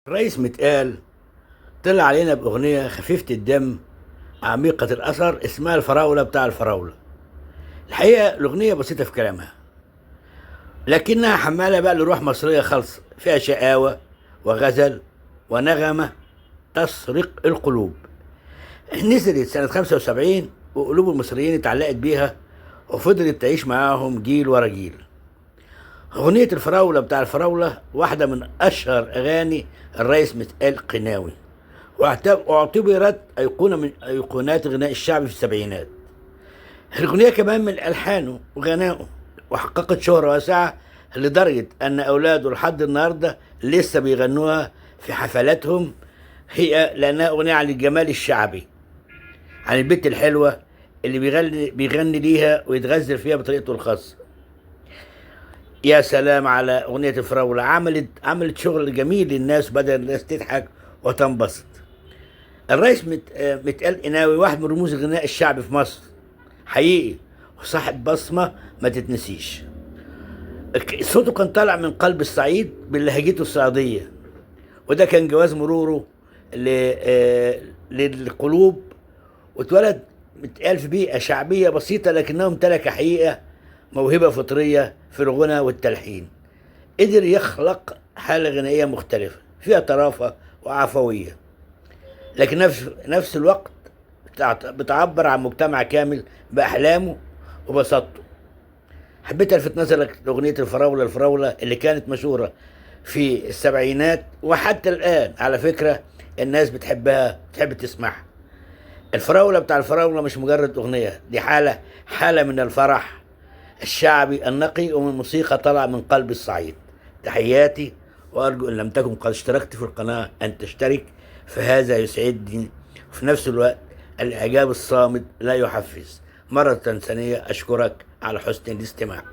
الرئيس متقال طلع علينا بأغنية خفيفة الدم عميقة الأثر اسمها الفراولة بتاع الفراولة. الحقيقة الأغنية بسيطة في كلامها، لكنها حمالة بقى لروح مصرية خالصة، فيها شقاوة وغزل ونغمة تسرق القلوب. نزلت سنة 75 وقلوب المصريين اتعلقت بيها وفضلت تعيش معاهم جيل ورا جيل. أغنية الفراولة بتاع الفراولة واحدة من أشهر أغاني الرئيس متقال قناوي، واعتبرت أيقونة من أيقونات الغناء الشعبي في السبعينات. الأغنية كمان من ألحانه وغنائه، وحققت شهرة واسعة لدرجة أن أولاده لحد النهاردة لسه بيغنوها في حفلاتهم، هي لأنها أغنية عن الجمال الشعبي، عن البنت الحلوة اللي بيغني ليها ويتغزل فيها بطريقته الخاصة. يا سلام على أغنية الفراولة، عملت شغل جميل للناس، بدأ الناس تضحك وتنبسط. الرئيس متقال قناوي واحد من رموز الغناء الشعبي في مصر حقيقي، وصاحب بصمة ما تتنسيش. صوته كان طالع من قلب الصعيد بلهجته الصعيدية، وده كان جواز مروره للقلوب. واتولد متقال في بيئة شعبية بسيطة، لكنه امتلك حقيقة موهبة فطرية في الغنى والتلحين. قدر يخلق حالة غنائية مختلفة فيها طرافة وعفوية، لكن نفس الوقت بتعبر عن مجتمع كامل بأحلامه وبساطته. حبيت الفت نظرك لأغنية الفراولة اللي كانت مشهورة في السبعينات، وحتى الآن على فكرة الناس بتحبها، بتحب تسمعها. الفراولة بتاع الفراولة مش مجرد أغنية، دي حالة من الفرح الشعبي النقي، ومن موسيقى طالعة من قلب الصعيد. تحياتي، وأرجو إن لم تكن قد اشتركت في القناة أن تشترك، فهذا يسعدني، وفي نفس الوقت الإعجاب الصامت لا يحفز. مرة ثانية أشكرك على حسن الاستماع.